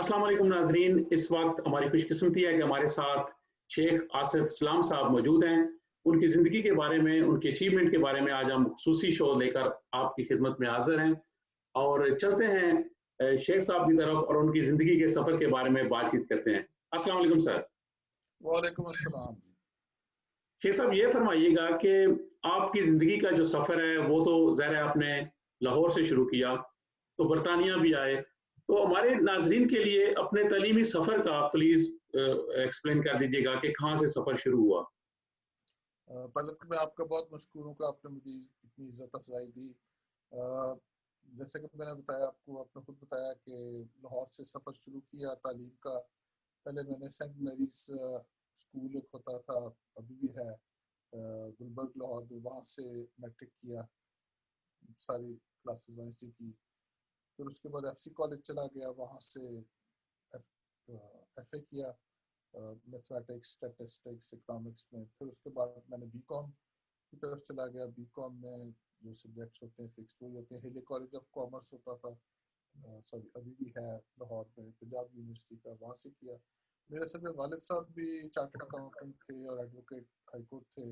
अस्सलाम वालेकुम नाज़रीन, इस वक्त हमारी खुशकिस्मती है कि हमारे साथ शेख आसिफ इस्लाम साहब मौजूद हैं। उनकी ज़िंदगी के बारे में, उनके अचीवमेंट के बारे में आज हम खुसूसी शो लेकर आपकी खिदमत में हाज़िर हैं और चलते हैं शेख साहब की तरफ और उनकी ज़िंदगी के सफ़र के बारे में बातचीत करते हैं। अस्सलाम वालेकुम सर। वालेकुम अस्सलाम जी। शेख साहब ये फरमाइएगा कि आपकी ज़िंदगी का जो सफ़र है वो तो ज़ाहिर है आपने लाहौर से शुरू किया, तो बरतानिया भी आए। तो हमारे नाज़रीन के लिए अपने तालीमी सफ़र का प्लीज़ एक्सप्लेन कर दीजिएगा कि कहाँ से सफ़र शुरू हुआ? पहले तो मैं आपका बहुत मशकूर हूँ कि आपने मुझे इतनी इज्जत अफजाई दी। अ, जैसे कि मैंने बताया आपको, आपने खुद बताया कि लाहौर से सफ़र शुरू किया तालीम का। पहले मैंने सेंट मैरीज स्कूल एक होता था, अभी भी है, गुलबर्ग लाहौर में, वहाँ से मैट्रिक किया, सारी क्लासेस वहीं से की। फिर उसके बाद एफसी कॉलेज चला गया, वहाँ से एफए किया मैथमेटिक्स, स्टैटिस्टिक्स, इकोनॉमिक्स में। फिर उसके बाद मैंने बीकॉम की तरफ चला गया। बीकॉम में जो सब्जेक्ट्स होते हैं फिक्स वही होते हैं। हिली कॉलेज ऑफ कॉमर्स होता था, सॉरी अभी भी है लाहौर में, पंजाब यूनिवर्सिटी का, वहाँ से किया। मेरे असल में वालिद साहब भी चार्टर्ड अकाउंटेंट थे और एडवोकेट हाई कोर्ट थे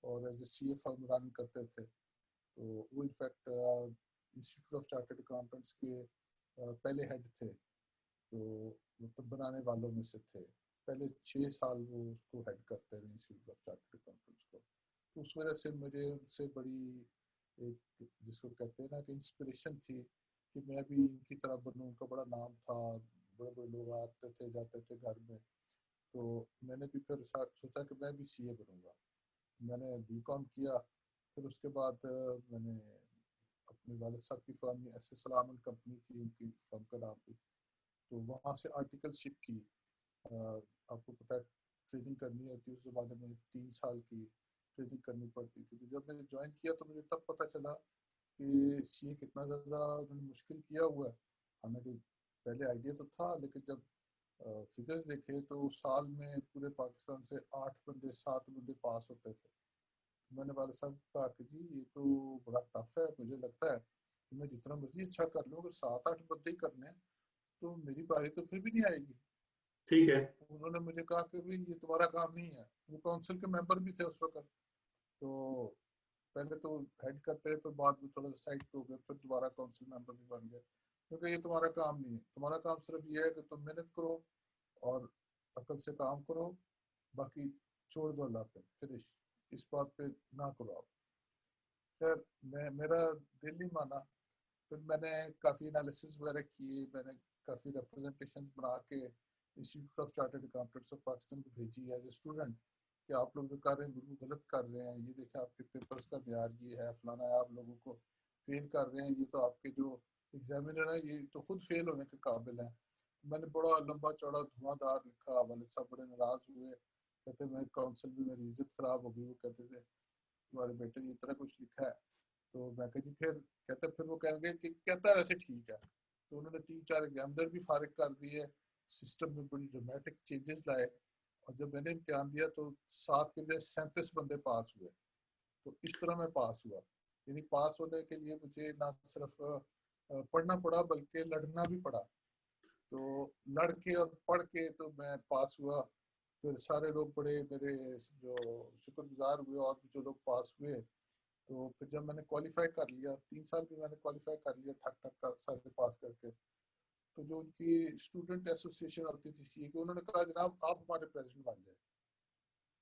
और as a CA firm run करते थे। तो वो in fact institute of chartered accountants के पहले हेड थे, तो मतलब बनाने वालों में से थे। पहले 6 साल वो उसको हेड करते रहे, इंस्टीट्यूट ऑफ चार्टर्ड अकाउंटेंट्स को। तो उस वजह से मुझे उनसे बड़ी एक, जिसको कहते हैं ना कि इंस्पिरेशन थी कि मैं भी इनकी तरह बनूं। उनका बड़ा नाम था, बड़े बड़े लोग आते थे जाते थे घर में। तो मैंने भी फिर सोचा कि मैं भी सीए बनूंगा। मैंने बीकॉम किया। फिर उसके बाद मैंने अपने वालिद साहब की फर्म में एस सलाम एंड कंपनी थी, उनकी फर्म का नाम भी, तो वहाँ से आर्टिकलशिप की। आपको पता है ट्रेनिंग करनी होती है, उस ज़माने में 3 साल की ट्रेनिंग करनी पड़ती थी। तो जब मैंने ज्वाइन किया तो मुझे तब पता चला कि सीए कितना ज़्यादा उन्होंने मुश्किल किया हुआ है। हालांकि पहले आइडिया तो था, लेकिन जब फिगर्स देखे तो साल में पूरे पाकिस्तान से 8 बंदे 7 बंदे पास होते थे। तो मैंने वाले साहब कहा कि जी ये तो बड़ा टफ है, मुझे लगता है कि मैं जितना मर्जी अच्छा कर लूँ, अगर 7-8 बंदे ही करने हैं तो मेरी बारी तो फिर भी नहीं आएगी। ठीक है। उन्होंने मुझे कहा कि भाई ये तुम्हारा काम नहीं है। वो काउंसिल के मेंबर भी थे उस वक्त। तो पहले तो हेड करते रहे, फिर बाद में थोड़ा सा साइड पे हो गए, फिर दोबारा काउंसिल मेंबर भी बन गए, क्योंकि ये तुम्हारा काम नहीं है। तुम्हारा काम सिर्फ ये है कि तुम मेहनत करो और अकल से काम करो, बाकी छोड़ दो अल्लाह पे, फिनिश, इस बात पे ना करो आप। खैर मेरा दिल नहीं माना। फिर मैंने काफ़ी एनालिसिस वगैरह किए, मैंने काफ़ी रिप्रेजेंटेशन बना के institute of chartered accountants of Pakistan को भेजी एज ए स्टूडेंट कि आप लोग जो कर रहे हैं बिल्कुल गलत कर रहे हैं। ये देखें आपके पेपर्स का म्यार ये है, फलाना है, आप लोगों को फेल कर रहे हैं। ये तो आपके जो एग्जामिनर है ये तो खुद फेल होने के काबिल है। मैंने बड़ा लंबा चौड़ा धुआंधार लिखा। वालिद साहब बड़े नाराज हुए, कहते मैं काउंसिल में मेरी इज्जत खराब हो गई। वो कहते थे तुम्हारे बेटे ने इतना कुछ लिखा है। तो मैं कहा जी फिर, कहते फिर वो कहेंगे कि कहता है वैसे ठीक है। तो उन्होंने 3-4 एग्जामिनर भी फारिग कर दिए, सिस्टम में बड़ी ड्रामेटिक चेंजेस लाए। और जब मैंने इम्तिहान दिया तो 7 के लिए 37 बंदे पास हुए। तो इस तरह मैं पास हुआ। यानी पास होने के लिए मुझे ना सिर्फ पढ़ना पड़ा बल्कि लड़ना भी पड़ा। तो लड़ के और पढ़ के तो मैं पास हुआ। फिर सारे लोग बड़े मेरे जो शुक्रगुजार हुए, और भी जो लोग पास हुए। तो फिर जब मैंने क्वालिफाई कर लिया, 3 साल भी मैंने क्वालिफाई कर लिया ठक ठक कर सारे पास करके, तो जो उनकी स्टूडेंट एसोसिएशन होती थी सीए की, उन्होंने कहा जनाब आप हमारे प्रेसिडेंट बन जाए।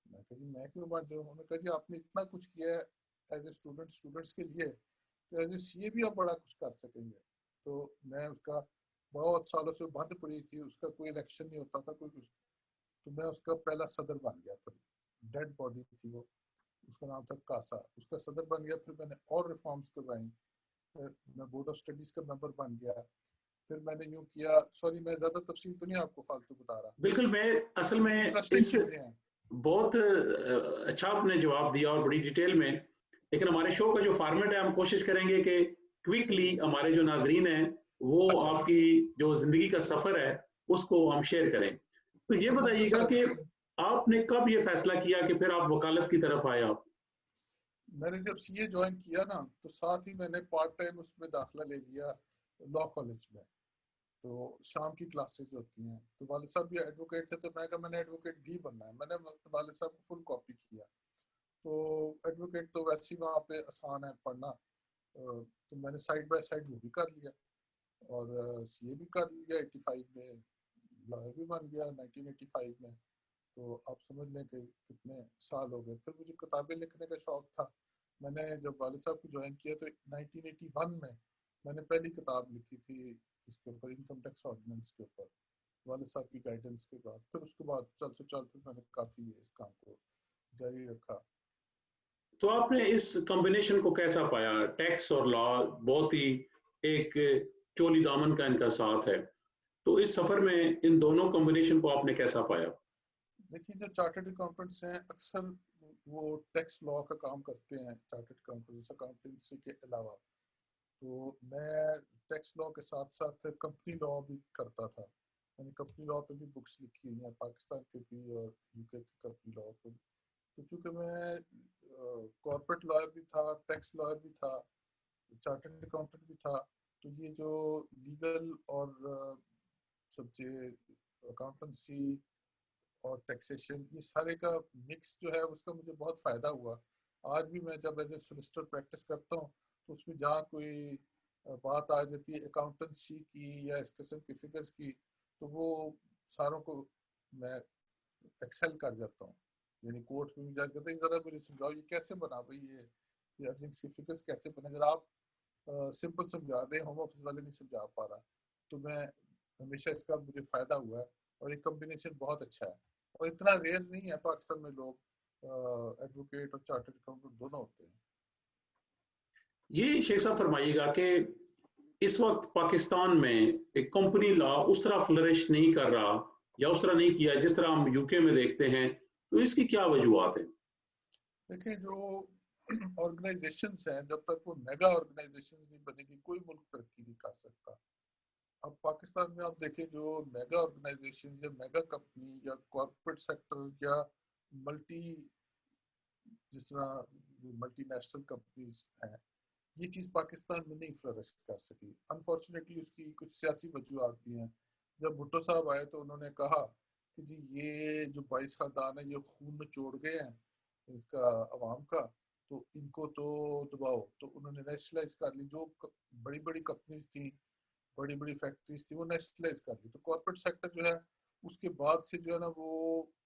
मैं कहा जी मैं क्यों बन जाऊँ? उन्होंने कहा जी आपने इतना कुछ किया है एज ए स्टूडेंट स्टूडेंट्स के लिए, तो एज ए सीए भी आप बड़ा कुछ कर सकेंगे। तो मैं उसका, बहुत सालों से बंद पड़ी थी, उसका कोई इलेक्शन नहीं होता था, कोई कुछ, तो मैं उसका पहला सदर बन गया। फिर डेड बॉडी थी वो, उसका नाम था कासा, उसका सदर बन गया। फिर मैंने और रिफॉर्म्स करवाई। फिर मैं बोर्ड ऑफ स्टडीज का मेंबर बन गया। फिर मैंने यूं किया, सॉरी मैं ज्यादा तफसील तो नहीं आपको फालतू बता रहा, बिल्कुल, मैं असल ये में इंटरेस्टिंग इस चीजें हैं। बहुत अच्छा आपने जवाब दिया और बड़ी डिटेल में। लेकिन हमारे शो का जो फॉर्मेट है, हम कोशिश करेंगे कि क्विकली हमारे जो नाजरीन हैं वो अच्छा आपकी जो जिंदगी का सफर है उसको हम शेयर करें। तो ये अच्छा, बताइएगा मुख्तसर। कि आपने कब ये फैसला किया कि फिर आप वकालत की तरफ आए आप? मैंने जब सीए ज्वाइन किया ना, तो साथ ही मैंने पार्ट टाइम उसमें दाखिला ले लिया लॉ कॉलेज में। तो शाम की क्लासेस होती हैं, तो वालिद साहब भी एडवोकेट थे, तो मैं कहा मैंने एडवोकेट भी बनना है। मैंने वालिद साहब को फुल कॉपी किया। तो एडवोकेट तो वैसे ही वहाँ पे आसान है पढ़ना, तो मैंने साइड बाय साइड वो भी कर लिया और सीए भी कर लिया 85 में, लॉयर भी बन गया 1985 में। तो आप समझ लें कि कितने साल हो गए। फिर मुझे किताबें लिखने का शौक था। मैंने जब वालिद साहब को ज्वाइन किया तो 1981 में मैंने पहली किताब लिखी थी इसके ऊपर, इनकम टैक्स ऑर्डिनेंस के ऊपर, वालिद साहब की गाइडेंस के बाद। फिर उसके बाद चलते मैंने काफ़ी इस काम को जारी रखा। तो आपने इस कॉम्बिनेशन को कैसा पाया? टैक्स और लॉ बहुत ही एक चोली दामन का इनका साथ है, तो इस सफर में इन दोनों कॉम्बिनेशन को आपने कैसा पाया? देखिए, जो चार्टर्ड अकाउंटेंट्स हैं अक्सर वो टैक्स लॉ का काम करते हैं, चार्टर्ड अकाउंटेंट्स अकाउंटेंसी के अलावा। तो मैं टैक्स लॉ के साथ साथ कंपनी लॉ भी करता था। मैंने कंपनी लॉ पे भी बुक्स लिखी हुई हैं, पाकिस्तान के भी और यूके की कंपनी लॉ पे। तो चूँकि मैं कॉर्पोरेट लॉयर भी था, टैक्स लॉयर भी था, चार्टर्ड अकाउंटेंट भी था, तो ये जो लीगल और सब्जेक्ट अकाउंटेंसी और टैक्सेशन, ये सारे का मिक्स जो है उसका मुझे बहुत फ़ायदा हुआ। आज भी मैं जब एज ए सोलिसिटर प्रैक्टिस करता हूँ तो उसमें जहाँ कोई बात आ जाती है अकाउंटेंसी की या इस किस्म की फिगर्स की, तो वो सारों को मैं एक्सेल कर जाता हूँ। यानी कोर्ट में भी जाकर कहते हैं ज़रा मुझे समझाओ ये कैसे बना भाई, ये अर्निंग्स की फिगर्स कैसे बने, अगर आप सिंपल समझा रहे होम ऑफिस वाले नहीं समझा पा रहा। तो मैं हमेशा इसका मुझे फ़ायदा हुआ है और ये कॉम्बिनेशन बहुत अच्छा है और इतना रेयर नहीं है पाकिस्तान में लोग एडवोकेट और चार्टर्ड अकाउंटेंट दोनों होते हैं। ये शेख साहब फरमाइएगा कि इस वक्त पाकिस्तान में एक कंपनी लॉ उस तरह फ्लरिश नहीं कर रहा या उस तरह नहीं किया जिस तरह हम यूके में देखते हैं, तो इसकी क्या वजूहत है? देखिए, जो ऑर्गेनाइजेशंस हैं, जब तक वो मेगा ऑर्गेनाइजेशन नहीं बनेगी कोई मुल्क तरक्की नहीं कर सकता। अब पाकिस्तान में आप देखें जो मेगा ऑर्गेनाइजेशन या मेगा कंपनी या कॉर्पोरेट सेक्टर या मल्टी, जिस तरह मल्टीनेशनल कंपनीज हैं, ये चीज़ पाकिस्तान में नहीं फ्लरिश कर सकी। अनफॉर्चुनेटली उसकी कुछ सियासी वजूहत भी हैं। जब भुट्टो साहब आए तो उन्होंने कहा कि जी ये जो 22 खानदान है ये खून निचोड़ गए हैं इसका अवाम का, तो इनको तो दबाओ। तो उन्होंने नेशनलाइज कर ली, जो बड़ी बड़ी कंपनीज थी, बड़ी बड़ी फैक्ट्रीज थी, वो नेशनलाइज कर ली। तो कॉर्पोरेट सेक्टर जो है उसके बाद से जो है ना वो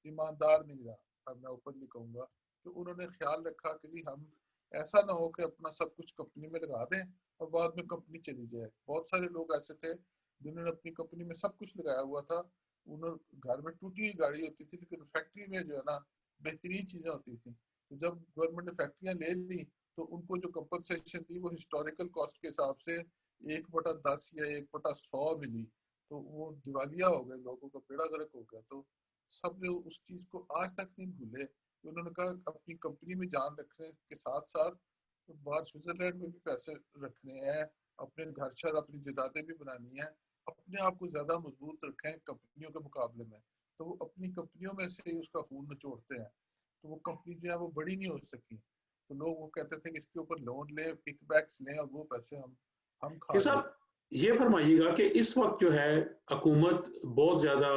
ईमानदार नहीं रहा। अब मैं ओपनली कहूँगा तो उन्होंने ख्याल रखा कि जी हम ऐसा ना हो कि अपना सब कुछ कंपनी में लगा दें और बाद में कंपनी चली जाए। बहुत सारे लोग ऐसे थे जिन्होंने अपनी कंपनी में सब कुछ लगाया हुआ था, उन्होंने घर में टूटी हुई गाड़ी होती थी लेकिन फैक्ट्री में जो है ना बेहतरीन चीजें होती थी। तो जब गवर्नमेंट ने फैक्ट्रियां ले ली तो उनको जो कंपनसेशन थी वो हिस्टोरिकल कॉस्ट के हिसाब से 1/10 या 1/100 मिली। तो वो दिवालिया हो गए, लोगों का बेड़ा गर्क हो गया। तो सब ने उस चीज को आज तक नहीं भूले। तो उन्होंने कहा अपनी कंपनी में जान रखने के साथ साथ तो बाहर स्विट्जरलैंड में भी पैसे रखने हैं, अपने घर शहर अपनी जायदादें भी बनानी है, अपने आप को ज्यादा मजबूत रखें कंपनियों के मुकाबले में। तो वो अपनी कंपनियों में से ही उसका खून निचोड़ते हैं। तो वो कंपनी जो है वो बड़ी नहीं हो सकी। तो लोग वो कहते थे कि इसके ऊपर लोन ले, पिकबैक्स लें और वो पैसे हम खा शेख लें। साहब, ये फरमाइएगा कि इस वक्त जो है हुकूमत बहुत ज़्यादा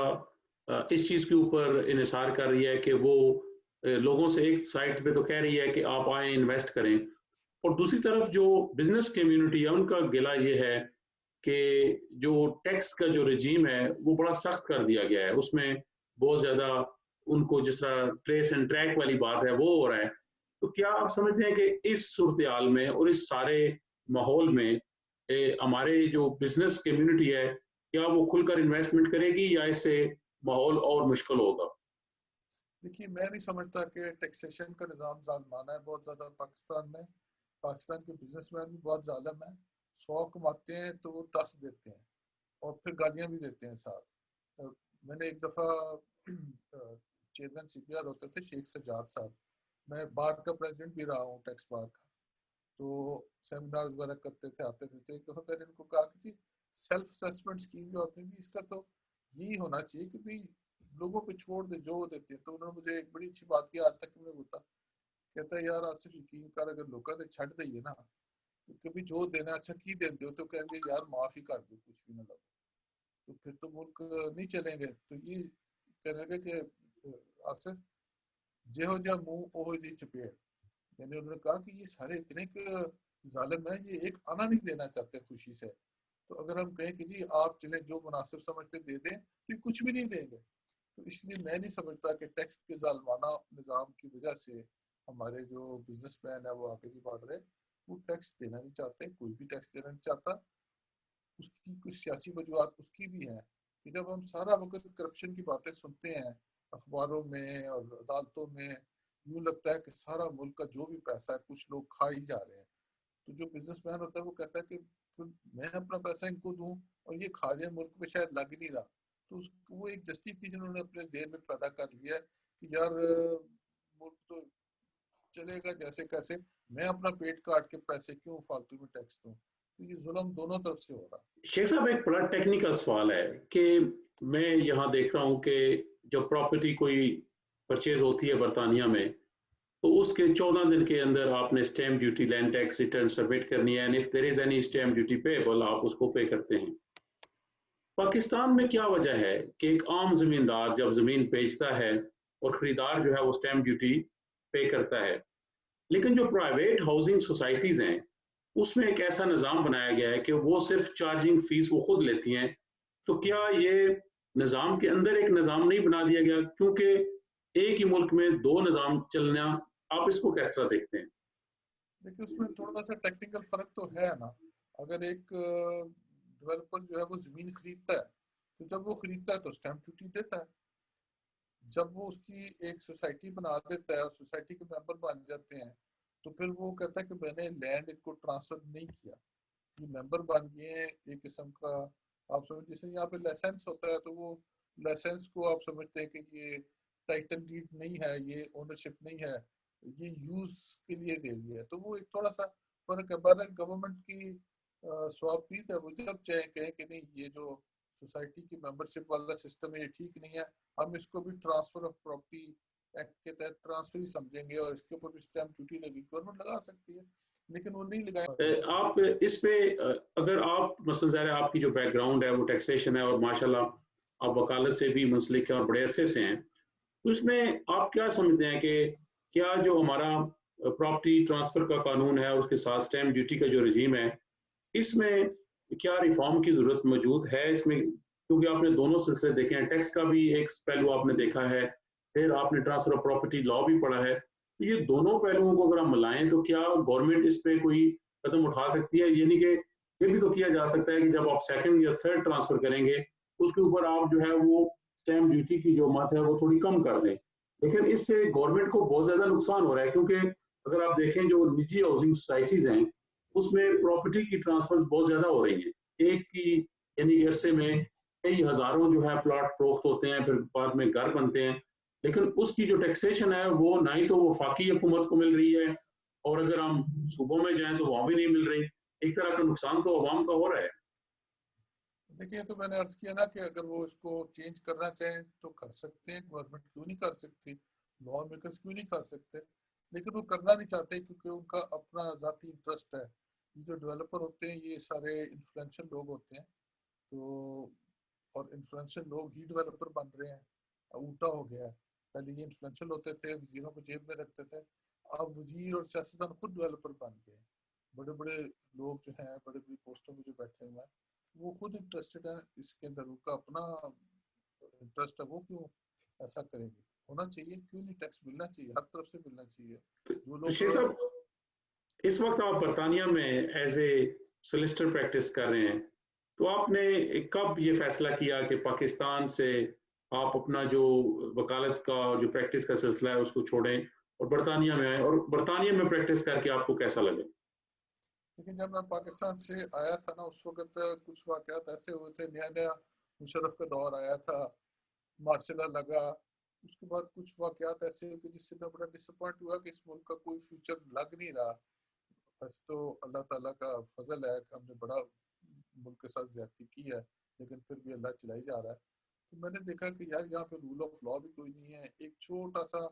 इस चीज़ के ऊपर इन्हिसार कर रही है कि वो लोगों से एक साइड पे तो कह रही है कि आप आए इन्वेस्ट करें, और दूसरी तरफ जो बिजनेस कम्युनिटी है उनका गिला ये है कि जो टैक्स का जो रजीम है वो बड़ा सख्त कर दिया गया है, उसमें बहुत ज़्यादा उनको जिस तरह ट्रेस एंड ट्रैक वाली बात है वो हो रहा है। तो क्या आप समझते हैं कि इस सूरत हाल में और इस सारे माहौल में हमारे जो बिजनेस कम्युनिटी है क्या वो खुलकर इन्वेस्टमेंट करेगी या इससे माहौल और मुश्किल होगा? देखिए, मैं नहीं समझता कि टैक्सेशन का निज़ाम जालिमाना है बहुत ज़्यादा पाकिस्तान में। पाकिस्तान के बिजनेसमैन भी बहुत जालिम हैं। 100 कमाते हैं तो वो 10 देते हैं और फिर गालियाँ भी देते हैं साथ। मैंने एक दफ़ा चेयरमैन सीपीआर होते थे शेख सजाद साहब, मैं बार का प्रेसिडेंट भी रहा हूँ टैक्स बार का, तो सेमिनार वगैरह करते थे, आते थे। तो एक दफ़ा मैंने इनको कहा कि जी सेल्फ असेसमेंट स्कीम जो आपने दी इसका तो यही होना चाहिए कि भाई लोगों को छोड़ दे जो देते हैं। तो उन्होंने मुझे एक बड़ी अच्छी बात की, आज तक मैं होता कहता है यार आसिफ यकीन कर अगर लोगों ने छड़ दी है ना तो कभी जो देना अच्छा की देते हो तो कहेंगे यार माफ ही कर दो कुछ भी ना लगो। तो फिर तो मुल्क नहीं चलेंगे। तो ये कहने लगे कि आसिफ जेहो जा मुंह ओहो जी चपेट, यानी उन्होंने कहा कि ये सारे इतने जालिम है, ये एक आना नहीं देना चाहते खुशी से। तो अगर हम कहें कि जी आप चले जो मुनासिब समझते दे दें, तो ये कुछ भी नहीं देंगे। तो इसलिए मैं नहीं समझता कि टैक्स के जालमाना निज़ाम की वजह से हमारे जो बिजनेसमैन है वो आगे नहीं बढ़ रहे। वो टैक्स देना नहीं चाहते, कोई भी टैक्स देना नहीं चाहता। उसकी कुछ सियासी वजूहत उसकी भी हैं कि जब हम सारा वक्त करप्शन की बातें सुनते हैं अखबारों में और अदालतों में, यूँ लगता है कि सारा मुल्क का जो भी पैसा है कुछ लोग खा ही जा रहे हैं। तो जो बिजनेसमैन होता है वो कहता है कि फिर मैं अपना पैसा इनको दूं और ये खा जाए, मुल्क में शायद लग नहीं रहा। तो उसको वो एक जस्टिफिकेशन उन्होंने अपने जेहन में पैदा कर लिया है कि यार मुल्क तो चलेगा जैसे कैसे, मैं अपना पेट काट के पैसे क्यों फालतू में टैक्स दूं। तो ये जुल्म दोनों तरफ से हो रहा है। शेख साहब, एक बड़ा टेक्निकल सवाल है कि मैं यहाँ देख रहा हूँ कि जब प्रॉपर्टी कोई परचेज होती है बरतानिया में, तो उसके 14 दिन के अंदर आपने stamp duty, land tax return submit करनी है, and if there is any stamp duty payable आप उसको पे करते हैं। पाकिस्तान में क्या वजह है कि एक आम जमींदार जब जमीन बेचता है और खरीदार जो है वो स्टैम्प ड्यूटी पे करता है, लेकिन जो प्राइवेट हाउसिंग सोसाइटीज हैं उसमें एक ऐसा निज़ाम बनाया गया है कि वो सिर्फ चार्जिंग फीस वो खुद लेती हैं। तो क्या ये निज़ाम के अंदर एक निज़ाम नहीं बना दिया गया, क्योंकि एक ही मुल्क में दो निज़ाम चलना, आप इसको किस तरह देखते हैं? देखिए उसमें थोड़ा सा टेक्निकल फर्क तो है ना। अगर एक डेवलपर जो है वो जमीन खरीदता है, तो जब वो खरीदता है तो स्टैम्प ड्यूटी देता है। जब वो उसकी एक सोसाइटी बना देता है और सोसाइटी के मेंबर बन जाते हैं, तो फिर वो कहता है कि मैंने लैंड इनको ट्रांसफर नहीं किया, ये मेंबर बन गए हैं एक किस्म का। आप समझ, जैसे यहाँ पे लाइसेंस होता है तो वो लाइसेंस को आप समझते हैं कि ये टाइटल डीड नहीं है, ये ओनरशिप नहीं है, ये यूज के लिए दे दिया है। तो वो एक थोड़ा सा फर्क है। बहरहाल गवर्नमेंट की स्वाबदीद है, वो जब चाहे कहें कि नहीं ये जो सोसाइटी की मेंबरशिप वाला सिस्टम है ये ठीक नहीं है, हम इसको भी ट्रांसफर ऑफ प्रॉपर्टी एक्ट के तहत ट्रांसफर ही समझेंगे और इसके ऊपर भी स्टैम्प ड्यूटी लगी, गवर्नमेंट लगा सकती है। लेकिन वो नहीं लगाए। आप इस पे अगर आप मसलन ज़ाहिर है आपकी जो बैकग्राउंड है वो टैक्सेशन है और माशाल्लाह आप वकालत से भी मुंसलिक हैं और बड़े अरसे से हैं, तो इसमें आप क्या समझते हैं कि क्या जो हमारा प्रॉपर्टी ट्रांसफर का कानून है उसके साथ स्टैम्प ड्यूटी का जो रजीम है, इसमें क्या रिफॉर्म की जरूरत मौजूद है इसमें? क्योंकि आपने दोनों सिलसिले देखे हैं, टैक्स का भी एक पहलू आपने देखा है, फिर आपने ट्रांसफर ऑफ प्रॉपर्टी लॉ भी पढ़ा है। तो ये दोनों पहलुओं को अगर हम मिलाएं तो क्या गवर्नमेंट इस पे कोई कदम उठा सकती है? यानी कि ये भी तो किया जा सकता है कि जब आप सेकंड या थर्ड ट्रांसफर करेंगे उसके ऊपर आप जो है वो स्टैम्प ड्यूटी की जो मत है वो थोड़ी कम कर दें। लेकिन इससे गवर्नमेंट को बहुत ज्यादा नुकसान हो रहा है, क्योंकि अगर आप देखें जो निजी हाउसिंग सोसाइटीज हैं उसमें प्रॉपर्टी की ट्रांसफर बहुत ज्यादा हो रही है। एक की यानी अरसे में कई हजारों जो है प्लॉट फरोख्त होते हैं, फिर बाद में घर बनते हैं, लेकिन उसकी जो टैक्सेशन है वो ना ही तो वो वफाकी हुकूमत को मिल रही है, और अगर हम सूबों में जाएं तो वहां भी नहीं मिल रही। एक तरह का नुकसान तो अवाम का हो रहा है। देखिए तो मैंने अर्ज किया ना कि अगर वो इसको चेंज करना चाहें तो कर सकते हैं, गवर्नमेंट क्यों नहीं कर सकती, लॉ मेकर्स क्यों नहीं कर सकते। लेकिन वो करना नहीं चाहते क्योंकि उनका अपना ज़ाती इंटरेस्ट है। ये जो डेवलपर होते हैं ये सारे इन्फ्लुएंशियल लोग होते हैं। तो और इन्फ्लुएंशियल लोग ही डेवलपर बन रहे हैं। अब उल्टा हो गया है, पहले ये इन्फ्लुएंशियल होते थे, वजीरों को जेब में रखते थे, अब वजीर और सियासतदान खुद डेवलपर बन गए। बड़े बड़े लोग जो हैं बड़े बड़ी पोस्टों में जो बैठे हुए हैं वो खुद इंटरेस्टेड है इसके अंदर, उनका अपना इंटरेस्ट है, वो क्यों ऐसा करेंगे। होना चाहिए, क्यों नहीं, टैक्स मिलना चाहिए, हर तरफ से मिलना चाहिए। जो तो लोग शेख साहब, इस वक्त आप बरतानिया में एज ए सोलिसिटर प्रैक्टिस कर रहे हैं, तो आपने कब ये फैसला किया कि पाकिस्तान से आप अपना जो वकालत का जो प्रैक्टिस का सिलसिला है उसको छोड़ें और बरतानिया में आए, और बरतानिया में प्रैक्टिस करके आपको कैसा लगे? लेकिन जब मैं पाकिस्तान से आया था ना उस वक्त कुछ वाकयात ऐसे हुए थे, नया नया मुशर्रफ का दौर आया था, मार्शल लगा। उसके बाद कुछ वाकयात ऐसे हुए कि जिससे मैं बड़ा डिसअपॉइंट हुआ कि इस मुल्क का कोई फ्यूचर लग नहीं रहा। बस तो अल्लाह ताला का फजल है कि हमने बड़ा मुल्क के साथ ज्यादती की है, लेकिन फिर भी अल्लाह चलाई जा रहा है। तो मैंने देखा कि यार यहाँ पे रूल ऑफ लॉ भी कोई नहीं है। एक छोटा सा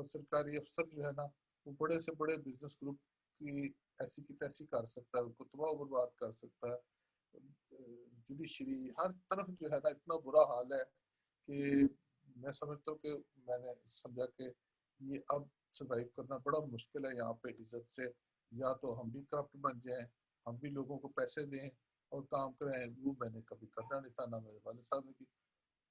सरकारी अफसर जो है ना वो बड़े से बड़े बिजनेस ग्रुप की ऐसी की तैसी कर सकता है, उनको तबाह बर्बाद कर सकता है। जुडिशरी, हर तरफ जो है ना इतना बुरा हाल है कि मैं समझता हूँ कि मैंने समझा कि ये अब सर्वाइव करना बड़ा मुश्किल है यहाँ पे इज्जत से। या तो हम भी करप्ट बन जाएं, हम भी लोगों को पैसे दें और काम करें, वो मैंने कभी करना नहीं था, ना मेरे वाले साहब ने की।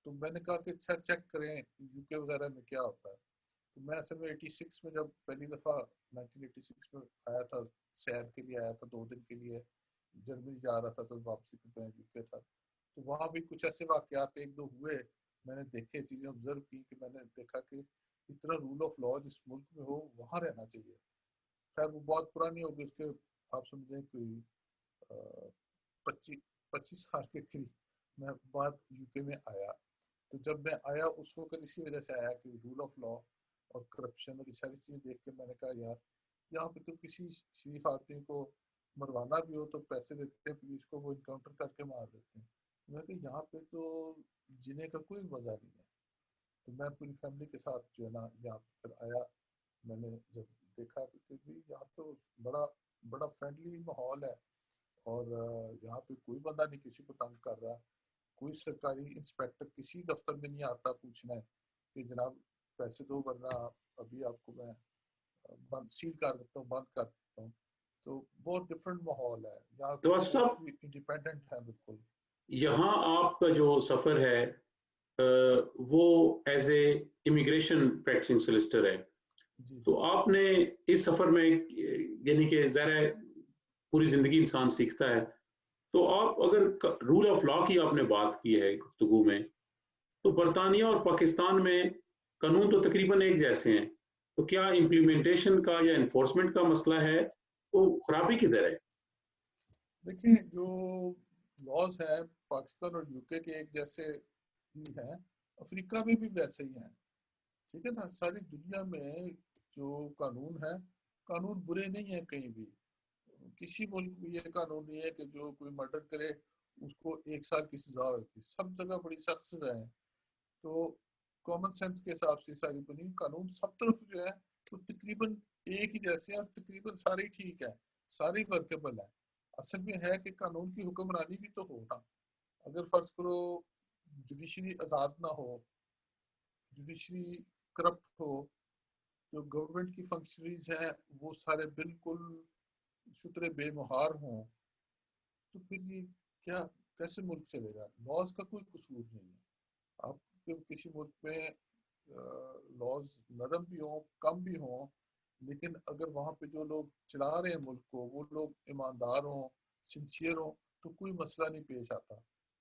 तो मैंने कहा कि अच्छा चेक करें यूके वगैरह में क्या होता है। तो मैं असल में 86 में जब पहली दफ़ा 1986 में आया था, सैर के लिए आया था 2 दिन के लिए, जर्मनी जा रहा था, तो वापसी पे मैं यूके था। तो वहाँ भी कुछ ऐसे वाकयात एक दो हुए, मैंने देखे, चीज़ें ऑब्जर्व की कि मैंने देखा कि इतना रूल ऑफ लॉ जिस मुल्क में हो वहाँ रहना चाहिए। खैर वो बहुत पुरानी होगी, उसके आप समझें कोई 25 साल के करीब मैं बाद यूके में आया। तो जब मैं आया उस वक्त इसी वजह से आया कि रूल ऑफ लॉ और करप्शन और ये सारी चीज़ें देख के मैंने कहा यार यहाँ पे तो किसी शरीफ आदमी को मरवाना भी हो तो पैसे देते हैं पुलिस को, वो इनकाउंटर करके मार देते हैं। मैं कहा यहाँ पे तो जीने का कोई मजा नहीं है। तो मैं पूरी फैमिली के साथ जो है ना यहाँ पर आया। मैंने जब देखा तो फिर भी यहाँ तो बड़ा बड़ा फ्रेंडली माहौल है। और यहाँ पे कोई बंदा नहीं किसी को तंग कर रहा, कोई सरकारी इंस्पेक्टर किसी दफ्तर में नहीं आता पूछना है कि जनाब पैसे दो वरना अभी आपको मैं बंद सील कर देता हूँ, बंद कर देता हूँ। तो बहुत डिफरेंट माहौल है यहाँ तो के आसिफ कोर्ट्स साहब, भी इंडिपेंडेंट है बिल्कुल। यहाँ आपका जो सफर है वो as a immigration practising solicitor है। जी तो जी आपने इस सफर में, यानी कि ज़ाहिर है पूरी जिंदगी इंसान सीखता है, तो आप अगर रूल ऑफ लॉ की आपने बात की है गुफ्तगू में, तो बरतानिया और पाकिस्तान में कानून तो तकरीबन एक जैसे हैं, तो क्या इम्प्लीमेंटेशन का या इन्फोर्समेंट का मसला है, तो खराबी किधर है? देखिए जो लॉज है पाकिस्तान और यूके के एक जैसे ही हैं, अफ्रीका में भी वैसे ही हैं। ठीक है ना, सारी दुनिया में जो कानून है, कानून बुरे नहीं है कहीं भी। किसी मुल्क में ये कानून नहीं है कि जो कोई मर्डर करे उसको 1 साल की सजा होगी, सब जगह बड़ी सख्त सजा है। तो कॉमन सेंस के हिसाब से सारी बनी कानून सब तरफ जो है वो तकरीबन एक ही जैसे हैं और तकरीबन सारे ठीक है, सारे वर्केबल है। असल में है कि कानून की हुक्मरानी भी तो हो ना। अगर फर्ज करो जुडिशरी आज़ाद ना हो, जुडिशरी करप्ट हो, जो गवर्नमेंट की फंक्शनरीज हैं वो सारे बिल्कुल सुतरे बेमुहार हों, तो फिर ये क्या, कैसे मुल्क चलेगा? लॉज का कोई कसूर नहीं है। आप किसी मुल्क में लॉज नरम भी हों कम भी हों, लेकिन अगर वहाँ पे जो लोग चला रहे हैं मुल्क को वो लोग ईमानदार हों, सिंसियर हों, तो कोई मसला नहीं पेश आता।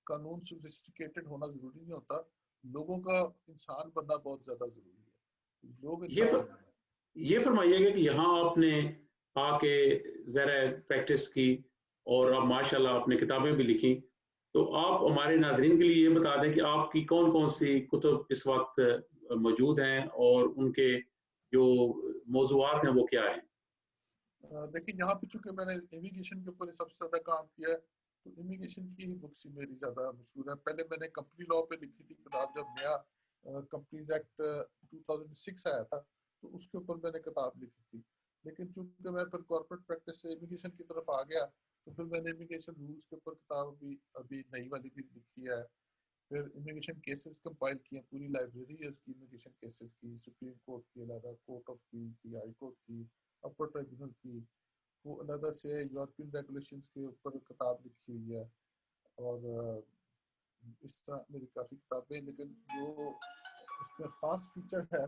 कानून सोफिस्टिकेटेड होना जरूरी नहीं होता, लोगों का इंसान बनना बहुत ज्यादा जरूरी है। लोग ये इंसान नहीं है। ये फरमाइएगा कि यहाँ आपने आके ज़रा प्रैक्टिस की और अब माशाल्लाह आपने किताबें भी लिखी, तो आप हमारे नाज़रीन के लिए ये बता दें कि आपकी कौन-कौन सी कुतुब इस वक़्त मौजूद हैं और उनके जो मौज़ूआत हैं वो क्या हैं? देखिए यहाँ पे चूंकि मैंने इमिग्रेशन के ऊपर सबसे ज्यादा काम किया है, तो इमिग्रेशन की ही बुक्स मेरी ज्यादा मशहूर है। पहले मैंने कंपनी लॉ पे लिखी थी किताब, जब नया कंपनीज एक्ट 2006 आया था तो उसके ऊपर मैंने किताब लिखी थी। लेकिन चूंकि मैं फिर कॉर्पोरेट प्रैक्टिस से इमिग्रेशन की तरफ आ गया, तो फिर मैंने इमिग्रेशन रूल्स के ऊपर किताब भी अभी नई वाली भी लिखी है। फिर इमिग्रेशन केसेस कंपाइल किए, पूरी लाइब्रेरी है उसकी इमिग्रेशन केसेस की, सुप्रीम कोर्ट की अलग, कोर्ट ऑफ अपील की, हाई कोर्ट की, अपर ट्राइब्यूनल की, वो अलग से यूरोपियन रेगुलेशंस के ऊपर किताब लिखी हुई है। और इस तरह मेरी काफ़ी किताबें, लेकिन जो इसमें ख़ास फीचर है,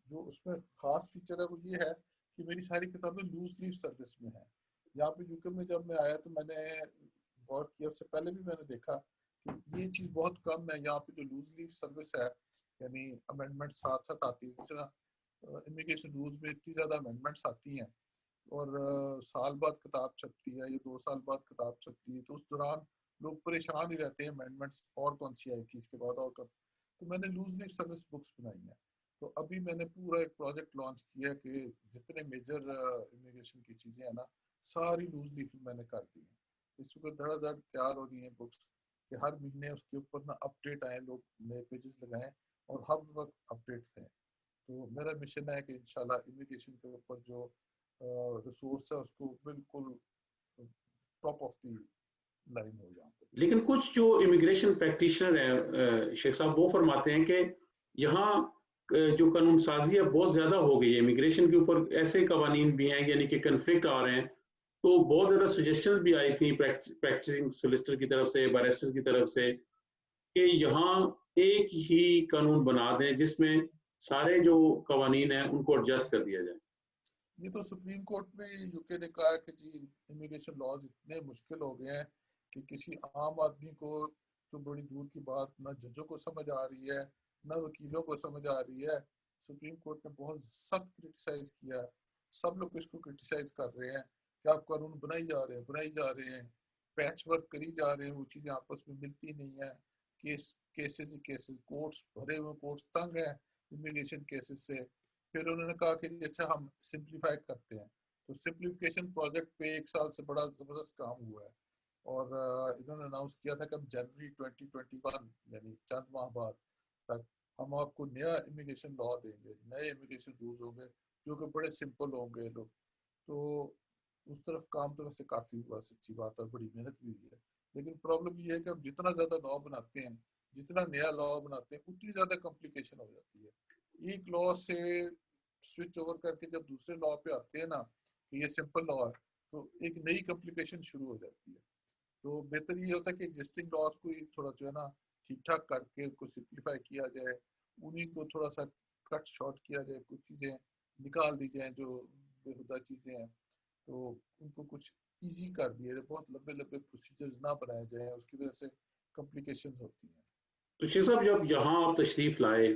जो उसमें ख़ास फीचर है वो ये है कि मेरी सारी किताबें लूज लीव सर्विस में है। यहाँ पे यूके में जब मैं आया तो मैंने गौर किया, उससे पहले भी मैंने देखा कि ये चीज़ बहुत कम है यहाँ पे, जो लूज लीव सर्विस है, यानी अमेंडमेंट साथ साथ आती है। इमिग्रेशन रूल्स में इतनी ज़्यादा अमेंडमेंट्स आती हैं और साल बाद किताब छपती है या 2 साल बाद किताब छपती है, तो उस दौरान लोग परेशान ही रहते हैं अमेंडमेंट्स और कौन सी आई थी इसके बाद और कौन। तो मैंने लूज लीव सर्विस बुक्स बनाई हैं। तो अभी मैंने पूरा एक प्रोजेक्ट लॉन्च किया कि जितने मेजर इमिग्रेशन की चीज़ें हैं ना, सारी लूज लीव मैंने कर दी हैं। इस वक्त धड़ाधड़ तैयार हो रही हैं बुक्स कि हर महीने उसके ऊपर ना अपडेट आए, लोग नए पेजेस लगाएं और हर वक्त अपडेट दें। तो मेरा मिशन है कि इंशाल्लाह इमिग्रेशन के ऊपर जो रिसोर्स है उसको बिल्कुल टॉप ऑफ द लाइन हो यहाँ पे। लेकिन कुछ जो इमिग्रेशन प्रैक्टिशनर हैं शेख साहब, वो फरमाते हैं कि यहाँ जो कानून साजी है बहुत ज़्यादा हो गई है। इमिग्रेशन के ऊपर ऐसे कवानीन भी हैं, यानी कि कन्फ्लिक्ट आ रहे हैं। तो बहुत ज़्यादा सजेशंस भी आई थी प्रैक्टिसिंग सोलिसिटर की तरफ से, बैरिस्टर की तरफ से, कि यहाँ एक ही कानून बना दें जिसमें सारे जो कवानीन हैं उनको एडजस्ट कर दिया जाए। ये तो सुप्रीम कोर्ट में यूके ने कहा कि जी इमिग्रेशन लॉज इतने मुश्किल हो गए हैं कि किसी आम आदमी को तो बड़ी दूर की बात, ना जजों को समझ आ रही है, ना वकीलों को समझ आ रही है। सुप्रीम कोर्ट ने बहुत सख्त क्रिटिसाइज किया, सब लोग इसको क्रिटिसाइज कर रहे हैं कि आप कानून बनाई जा रहे हैं, पैच वर्क करी जा रहे हैं, वो चीज़ें आपस में मिलती नहीं है। केसेस कोर्ट्स भरे हुए, कोर्ट्स तंग है इमिग्रेशन केसेस से। फिर उन्होंने कहा कि अच्छा हम सिंप्लीफाई करते हैं, तो सिंप्लीफिकेशन प्रोजेक्ट पे 1 साल से बड़ा जबरदस्त काम हुआ है। और इन्होंने अनाउंस किया था कि अब जनवरी 2021 यानी चंद माह बाद तक हम आपको नया इमिग्रेशन लॉ देंगे, नए इमिग्रेशन रूल्स होंगे जो कि बड़े सिंपल होंगे लोग। तो उस तरफ काम तो वैसे काफ़ी हुआ, सच्ची बात, और बड़ी मेहनत भी हुई है। लेकिन प्रॉब्लम ये है कि हम जितना ज़्यादा लॉ बनाते हैं, जितना नया लॉ बनाते हैं, उतनी ज़्यादा कॉम्प्लिकेशन हो जाती है। एक लॉ से स्विच ओवर करके जब दूसरे लॉ पे आते हैं ना कि ये सिंपल लॉ है, तो एक नई कॉम्प्लिकेशन शुरू हो जाती है। तो बेहतर ये होता है कि एग्जिस्टिंग लॉज को ही थोड़ा जो है ना ठीक ठाक करके उनको सिंप्लीफाई किया जाए, उन्हीं को थोड़ा सा कट शॉर्ट किया जाए, कुछ चीज़ें निकाल दी जाए जो बेहुदा चीज़ें हैं, तो उनको कुछ इजी कर दिया जाए, बहुत लंबे लंबे प्रोसीजर्स ना बनाए जाए, उसकी वजह से कॉम्प्लिकेशंस होती हैं। तो शेख साहब, जब यहाँ आप तशरीफ़ लाए,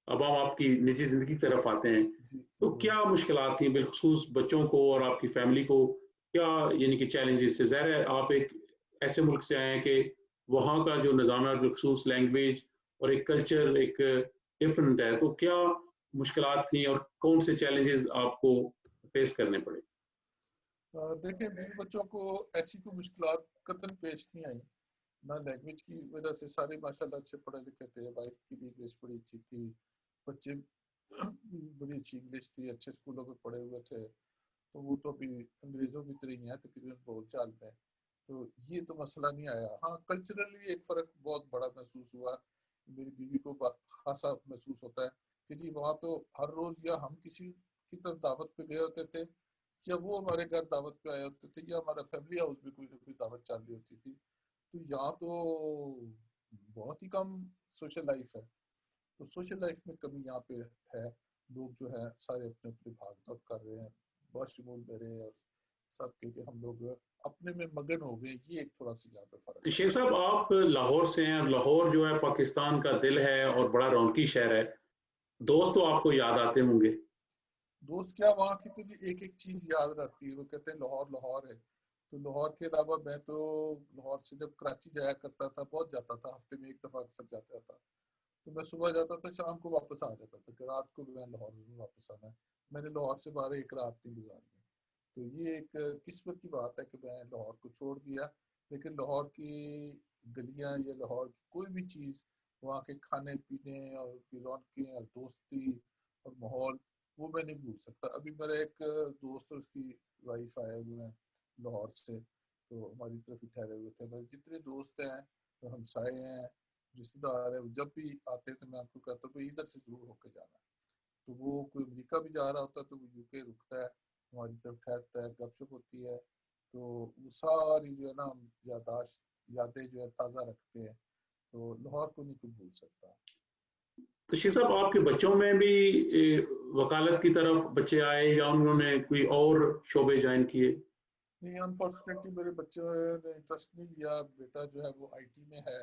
अब हम आपकी निजी ज़िंदगी की तरफ आते हैं, जी तो जरूर। क्या मुश्किलात थी बिलख़ुसूस बच्चों को और आपकी फ़ैमिली को? क्या यानी कि चैलेंजेस थे? ज़ाहिर है आप एक ऐसे मुल्क से आए हैं कि वहाँ का जो निज़ाम है, बिलख़ुसूस लैंग्वेज और एक कल्चर एक डिफरेंट है। तो क्या मुश्किलात थी और कौन से चैलेंजेस आपको फ़ेस करने पड़े? देखिए बीवी बच्चों को ऐसी कोई मुश्किलात कतई पेश नहीं आई, ना लैंग्वेज की वजह से, सारे माशाल्लाह अच्छे पढ़े लिखे थे, वाइफ की भी इंग्लिश बड़ी अच्छी थी, बच्चे बड़ी अच्छी इंग्लिश थी, अच्छे स्कूलों में पढ़े हुए थे, तो वो तो अभी अंग्रेजों की तरह ही है तकरीबन बोल चाल में, तो ये तो मसला नहीं आया। हाँ कल्चरली एक फ़र्क बहुत बड़ा महसूस हुआ, मेरी बीवी को खासा महसूस होता है कि जी वहाँ तो हर रोज़ या हम किसी की तरफ दावत पे गए होते थे, या वो हमारे घर दावत पे आए होते थे, या हमारा फैमिली हाउस में कोई ना कोई दावत चल रही होती थी। तो यहाँ तो बहुत ही कम सोशल लाइफ है, तो सोशल लाइफ में कमी यहाँ पे है। लोग जो है सारे अपने अपने भाग दौड़ कर रहे हैं, बशमूल मेरे और सबके, कि हम लोग अपने में मगन हो गए, ये एक थोड़ा सा यहाँ पे फर्क तो है। शेख साहब, आप लाहौर से हैं और लाहौर जो है पाकिस्तान का दिल है और बड़ा रौनकी शहर है। दोस्त तो आपको याद आते होंगे। दोस्त क्या, वहाँ की तो जी एक एक चीज याद रहती है, वो कहते हैं लाहौर लाहौर है। तो लाहौर के अलावा मैं तो लाहौर से जब कराची जाया करता था, बहुत जाता था, हफ्ते में 1 दफा अक्सर जाता था, तो मैं सुबह जाता था, शाम को वापस आ जाता था कि रात को मैं लाहौर जरूर वापस आना है। मैंने लाहौर से 1 रात नहीं गुजारी। तो ये एक किस्मत की बात है कि मैं लाहौर को छोड़ दिया, लेकिन लाहौर की गलियां या लाहौर की कोई भी चीज़, वहाँ के खाने पीने और की रौनकें और दोस्ती और माहौल, वो मैं नहीं भूल सकता। अभी मेरा एक दोस्त और उसकी वाइफ आए हुए हैं लाहौर से, तो हमारी तरफ ही ठहरे हुए थे। मेरे जितने दोस्त हैं, तो हमसाए हैं, रिश्तेदार हैं, जब भी आते हैं तो मैं आपको कहता हूँ इधर से जरूर होके जाना। तो वो कोई अमेरिका भी जा रहा होता है तो वो यूके रुकता है, हमारी तरफ ठहरता है, गपशप होती है, तो वो सारी जो है ना हम यादाश्त यादें जो है ताज़ा रखते हैं। तो लाहौर को नहीं कोई भूल सकता। तो शेख साहब, आपके बच्चों में भी वकालत की तरफ बच्चे आए या उन्होंने कोई और शोबे ज्वाइन किए? नहीं अनफॉर्चुनेटली मेरे बच्चे ने इंटरेस्ट नहीं लिया। बेटा जो है वो आईटी में है,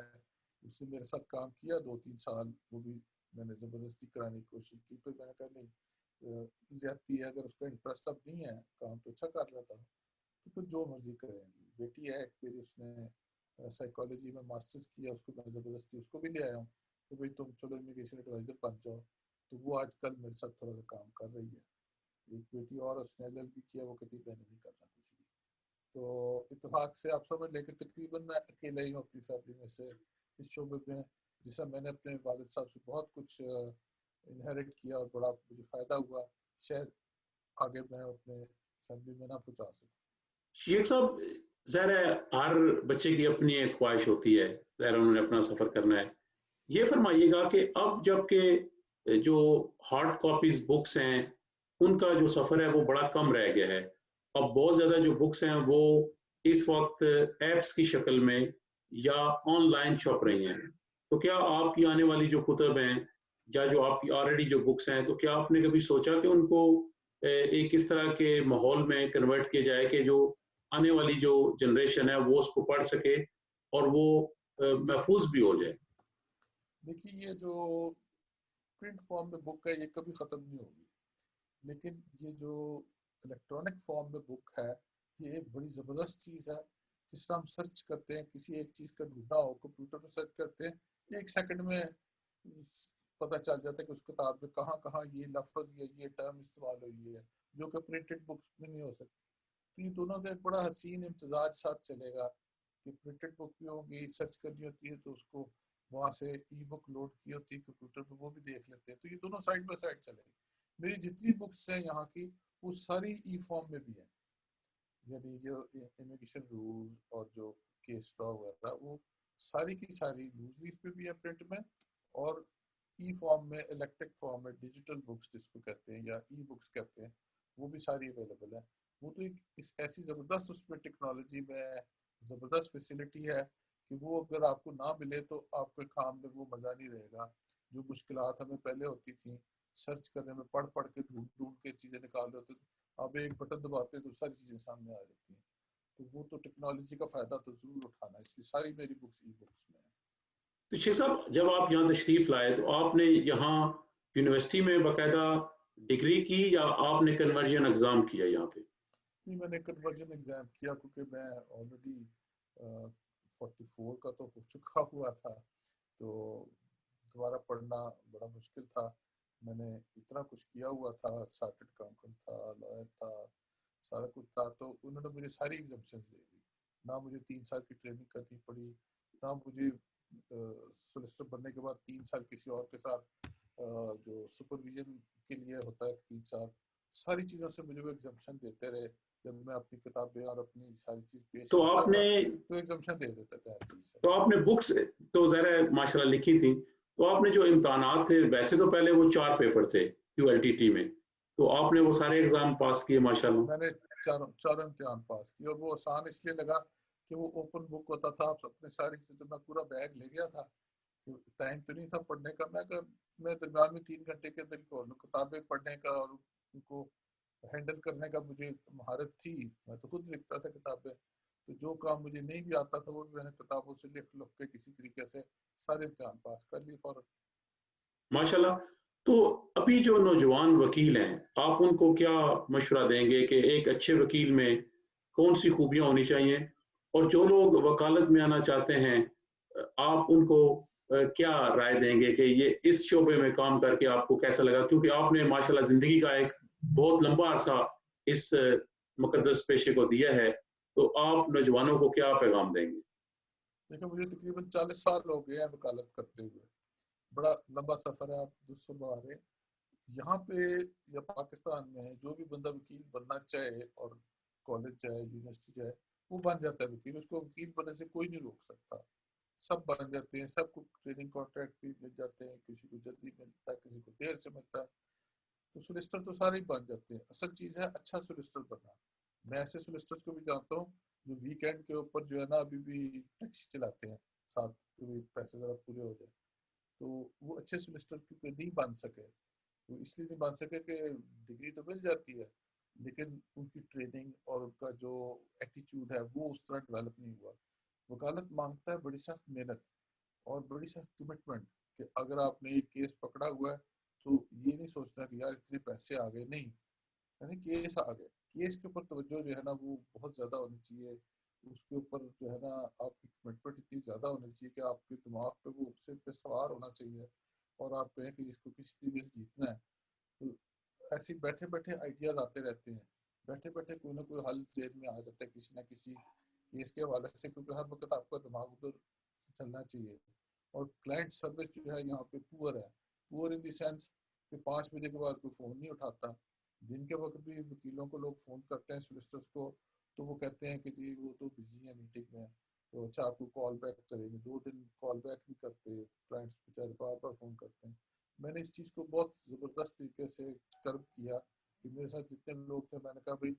उसने मेरे साथ काम किया 2-3 साल, वो भी मैंने ज़बरदस्ती कराने की कोशिश की, तो मैंने कहा नहीं ज्यादती है, अगर उसका इंटरेस्ट अब नहीं है, काम तो अच्छा कर रहा था, तो फिर जो मर्जी करें। बेटी है एक मेरी, उसने साइकोलॉजी में मास्टर्स किया, उसको मैं ज़बरदस्ती उसको भी ले आया हूँ कि भाई तुम चलो इमिग्रेशन एडवाइज़र बन जाओ, तो वो आजकल मेरे साथ थोड़ा सा काम कर रही है। एक बेटी और उसने एलएलबी किया, वो कहती मैंने नहीं करना कुछ भी। तो इत्तेफाक से आप समझ लें कि तकरीबन मैं अकेला ही हूँ अपनी फैमिली में से इस शोबे में, जिसमें मैंने अपने वालिद साहब से बहुत कुछ इनहेरिट किया और बड़ा मुझे फ़ायदा हुआ, शायद आगे मैं अपने फैमिली में ना पहुँचा सकूँ। शेख साहब, ज़ाहिर है हर बच्चे की अपनी एक ख्वाहिश होती है, ज़ाहिर है उन्होंने अपना सफ़र करना है। ये फ़रमाइएगा कि अब जबकि जो हार्ड कॉपीज़ बुक्स हैं, उनका जो सफ़र है वो बड़ा कम रह गया है। अब बहुत ज़्यादा जो बुक्स हैं वो इस वक़्त ऐप्स की शक्ल में या ऑनलाइन छप रही हैं। तो क्या आपकी आने वाली जो कुतब हैं या जो आपकी ऑलरेडी जो बुक्स हैं, तो क्या आपने कभी सोचा कि उनको एक इस तरह के माहौल में कन्वर्ट किया जाए कि जो आने वाली जो जनरेशन है वो उसको पढ़ सके और वो महफूज़ भी हो जाए? देखिए ये जो प्रिंट फॉर्म में बुक है ये कभी ख़त्म नहीं होगी, लेकिन ये जो इलेक्ट्रॉनिक फॉर्म में बुक है ये एक बड़ी ज़बरदस्त चीज़ है। जिस तरह हम सर्च करते हैं, किसी एक चीज़ का ढूंढना हो कंप्यूटर पर सर्च करते हैं, 1 सेकंड में पता चल जाता है कि उस किताब में कहाँ कहाँ ये लफ्ज़ या ये टर्म इस्तेमाल हुई है, जो कि प्रिंटेड बुक्स में नहीं हो सकती। तो ये दोनों का एक बड़ा हसीन इम्तजाज साथ चलेगा कि प्रिंटेड बुक भी होगी, सर्च करनी होती है तो उसको वहाँ से ई बुक लोड की होती है कंप्यूटर पे, वो भी देख लेते हैं, तो ये दोनों साइड बाय साइड चलेंगे। मेरी जितनी बुक्स हैं यहाँ की वो सारी ई फॉर्म में भी है, यानी जो इमिग्रेशन रूल्स और जो केस लॉ वगैरह वो सारी की सारी लूज लीफ पे भी है प्रिंट में, और ई फॉर्म में इलेक्ट्रिक फॉर्म में डिजिटल बुक्स जिसको कहते हैं या ई बुक्स कहते हैं वो भी सारी अवेलेबल है। वो तो एक इस ऐसी ज़बरदस्त उसमें टेक्नोलॉजी में ज़बरदस्त फैसिलिटी है कि वो अगर आपको ना मिले तो आपके काम में वो मज़ा नहीं रहेगा। जो मुश्किलात हमें पहले होती थी सर्च करने में, पढ़ पढ़ के ढूंढ ढूंढ के चीज़ें निकाल रहे होते थे, अब एक बटन दबाते तो सारी चीज़ें सामने आ जाती हैं। तो वो तो टेक्नोलॉजी का फ़ायदा तो ज़रूर उठाना है, इसलिए सारी मेरी बुक्स ई बुक्स में है। तो शेख साहब जब आप यहाँ तशरीफ़ लाए तो आपने यहाँ यूनिवर्सिटी में बाकायदा डिग्री की या आपने कन्वर्जन एग्ज़ाम किया यहाँ पे? नहीं, मैंने कन्वर्जन एग्ज़ाम किया क्योंकि मैं ऑलरेडी 44 का तो हो चुका हुआ था, तो दोबारा पढ़ना बड़ा मुश्किल था। मैंने इतना कुछ किया हुआ था, चार्टर्ड अकाउंटेंट था, लॉयर था, सारा कुछ था, तो उन्होंने मुझे सारी एग्जाम्पशंस दे दी। ना मुझे 3 साल की ट्रेनिंग करनी पड़ी, ना मुझे सोलिसिटर बनने के बाद 3 साल किसी और के साथ जो सुपरविजन के लिए होता है 3 साल, सारी चीज़ों से मुझे वो एग्जाम्पशन देते रहे। जब मैं अपनी किताबें और अपनी सारी चीज़ पेश तो करता आपने था तो एग्जाम्पशन दे देते थे हर चीज़ से। तो आपने बुक्स तो ज़ाहिर माशाल्लाह लिखी थी, तो आपने जो इम्तहानात थे वैसे तो पहले वो 4 पेपर थे क्यूएलटीटी में, तो आपने वो सारे एग्ज़ाम पास किए माशाल्लाह। मैंने चारों चारों इम्तिहान पास किए और वो आसान इसलिए लगा कि वो ओपन बुक होता था, आप अपने सारी चीज़ें, मैं पूरा बैग ले गया था, टाइम तो नहीं था पढ़ने का, मैं दरमियान में 3 घंटे के अंदर ही खोल लूँ किताबें पढ़ने का, और उनको हैंडल करने का मुझे महारत थी। मैं तो खुद लिखता था किताबें, तो जो काम मुझे नहीं भी आता था वो भी मैंने किताबों से लिख लिख के किसी तरीके से सारे इम्तिहान पास कर लिए फौरन। माशाल्लाह, तो अभी जो नौजवान वकील हैं, आप उनको क्या मशवरा देंगे कि एक अच्छे वकील में कौन-सी खूबियाँ होनी चाहिए? और जो लोग वकालत में आना चाहते हैं आप उनको क्या राय देंगे कि ये इस शोबे में काम करके आपको कैसा लगा? क्योंकि आपने माशाल्लाह ज़िंदगी का एक बहुत लंबा अरसा इस मुक़द्दस पेशे को दिया है, तो आप नौजवानों को क्या पैगाम देंगे? देखिए मुझे तकरीबन 40 साल हो गए हैं वकालत करते हुए, बड़ा लंबा सफर है, आप दोस्तों बता रहे हैं। यहाँ पे या पाकिस्तान में जो भी बंदा वकील बनना चाहे और कॉलेज जाए यूनिवर्सिटी जाए वो बन जाता है वकील, उसको वकील बनने से कोई नहीं रोक सकता। सब बन जाते हैं, सबको ट्रेनिंग कॉन्ट्रैक्ट भी मिल जाते हैं, किसी को जल्दी मिलता है, किसी को देर से मिलता है। तो सोलिसिटर तो सारे ही बन जाते हैं, असल चीज़ है अच्छा सोलिसिटर बनना। मैं ऐसे सोलिसिटर्स को भी जानता हूँ जो वीकेंड के ऊपर जो है ना अभी भी टैक्सी चलाते हैं साथ, कि पैसे ज़रा पूरे हो जाए। तो वो अच्छे सोलिसिटर क्योंकि नहीं बन सके, वो इसलिए नहीं बन सके कि डिग्री तो मिल जाती है लेकिन उनकी ट्रेनिंग और उनका जो एटीट्यूड है वो उस तरह डेवलप नहीं हुआ। वकालत मांगता है बड़ी सख्त मेहनत और बड़ी सख्त कमिटमेंट, कि अगर आपने एक केस पकड़ा हुआ है तो ये नहीं सोचना कि यार इतने पैसे आ गए, नहीं, यानी केस आ गए, केस के ऊपर तवज्जो जो है ना वो बहुत ज़्यादा होनी चाहिए। उसके ऊपर जो है ना आपकी कमिटमेंट इतनी ज़्यादा होनी चाहिए कि आपके दिमाग पे वो उससे पे सवार होना चाहिए और आप कहें कि इसको किसी तरीके से जीतना है। तो ऐसे बैठे बैठे आइडियाज आते रहते हैं, बैठे बैठे कोई ना कोई हल जेब में आ जाता है किसी ना किसी केस के हवाले से, क्योंकि हर वक्त आपका दिमाग उधर चलना चाहिए। और क्लाइंट सर्विस जो है यहाँ पे पुअर है, पुअर इन द सेंस कि 5 बजे के बाद कोई फ़ोन नहीं उठाता। दिन के वक्त भी वकीलों को लोग फ़ोन करते हैं, सोलिसिटर्स को, तो वो कहते हैं कि जी वो तो बिजी है मीटिंग में, तो अच्छा आपको कॉल बैक करेंगे। 2 दिन कॉल बैक नहीं करते, क्लाइंट्स बेचारे बार बार फ़ोन करते हैं। मैंने इस चीज़ को बहुत ज़बरदस्त तरीके से कर्ब किया कि मेरे साथ जितने लोग थे, मैंने कहा भाई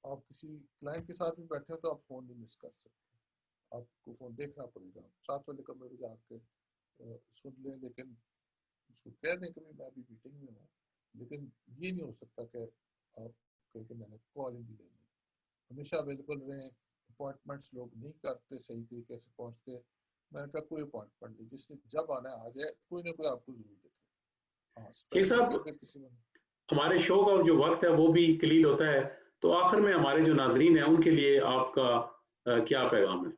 आप किसी क्लाइंट के साथ भी बैठे हो तो आप फ़ोन नहीं मिस कर सकते, आपको फ़ोन देखना पड़ेगा। साथ वाले कमरे में जाके सुन लें, लेकिन उसको कह दें कि मैं अभी मीटिंग में हूँ, लेकिन ये नहीं हो सकता कि आप कहें कि मैंने कॉल ही नहीं लेनी। हमेशा अवेलेबल रहें। अपॉइंटमेंट्स लोग नहीं करते, सही तरीके से पहुँचते। मैंने कहा कोई अपॉइंटमेंट नहीं, जिसने जब आना है आ जाए, कोई ना कोई आपको जरूर देखे। हाँ, शेख स्पेसिफिक साहब, अगर किसी में। हमारे शो का जो वक्त है वो भी कलील होता है, तो आखिर में हमारे जो नाजरीन हैं उनके लिए आपका क्या पैगाम है?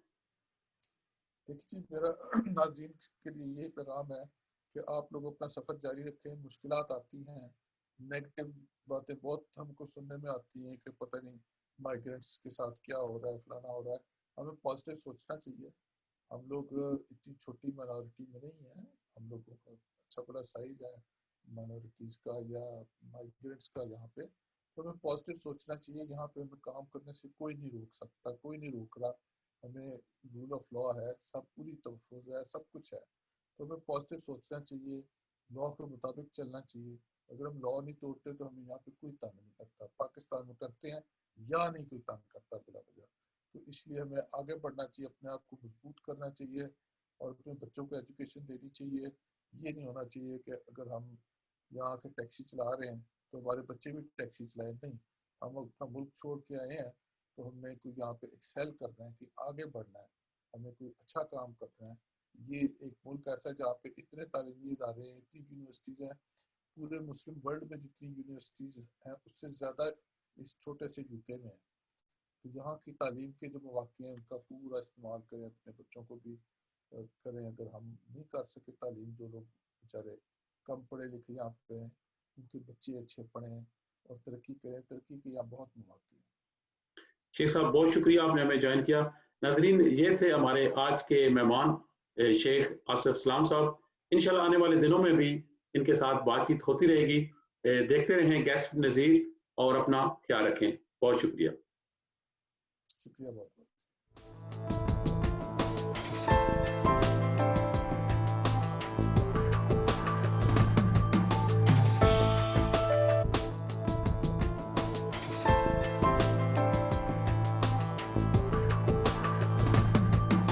देखिए जी, मेरा नाज़रीन के लिए यही पैगाम है कि आप लोग अपना सफ़र जारी रखें। मुश्किलात आती हैं, नेगेटिव बातें बहुत हमको सुनने में आती हैं कि पता नहीं माइग्रेंट्स के साथ क्या हो रहा है, फलाना हो रहा है। हमें पॉजिटिव सोचना चाहिए। हम लोग इतनी छोटी माइनॉरिटी में नहीं है, हम लोगों का अच्छा बड़ा साइज है माइनॉरिटीज़ का या माइग्रेंट्स का यहाँ पे। तो हमें पॉजिटिव सोचना चाहिए। यहाँ पे हमें काम करने से कोई नहीं रोक सकता, कोई नहीं रोक रहा। हमें रूल ऑफ लॉ है, सब पूरी तहफ़्फ़ुज़ है, सब कुछ है। तो हमें पॉजिटिव सोचना चाहिए, लॉ के मुताबिक चलना चाहिए। अगर हम लॉ नहीं तोड़ते तो हमें यहाँ पे कोई तंग नहीं करता। पाकिस्तान में करते हैं या नहीं कोई तंग करता बिला वजह। तो इसलिए हमें आगे बढ़ना चाहिए, अपने आप को मजबूत करना चाहिए और अपने बच्चों को एजुकेशन देनी चाहिए। ये नहीं होना चाहिए कि अगर हम यहाँ के टैक्सी चला रहे हैं तो हमारे बच्चे भी टैक्सी चलाएं। नहीं, हम अपना मुल्क छोड़ के आए हैं तो हमने कोई यहाँ पे एक्सेल करना है, कि आगे बढ़ना है, हमें कोई अच्छा काम करना है। ये एक मुल्क ऐसा है जहाँ पे इतने तालीमी इदारे हैं, इतनी यूनिवर्सिटीज़ हैं। पूरे मुस्लिम वर्ल्ड में जितनी यूनिवर्सिटीज़ हैं उससे ज़्यादा इस छोटे से यूके में है। तो यहाँ की तालीम के जो मौक़े हैं उनका पूरा इस्तेमाल करें, अपने बच्चों को भी करें। अगर हम नहीं कर सके तालीम, जो लोग बेचारे कम पढ़े लिखे यहाँ पे हैं, उनके बच्चे अच्छे पढ़ें और तरक्की करें। तरक्की के यहाँ बहुत मौक़े हैं। शेख साहब, बहुत शुक्रिया आपने हमें ज्वाइन किया। नाजरीन, ये थे हमारे आज के मेहमान शेख आसिफ इस्लाम साहब। इंशाल्लाह आने वाले दिनों में भी इनके साथ बातचीत होती रहेगी। देखते रहें गेस्ट नज़ीर और अपना ख्याल रखें। बहुत शुक्रिया। शुक्रिया बहुत।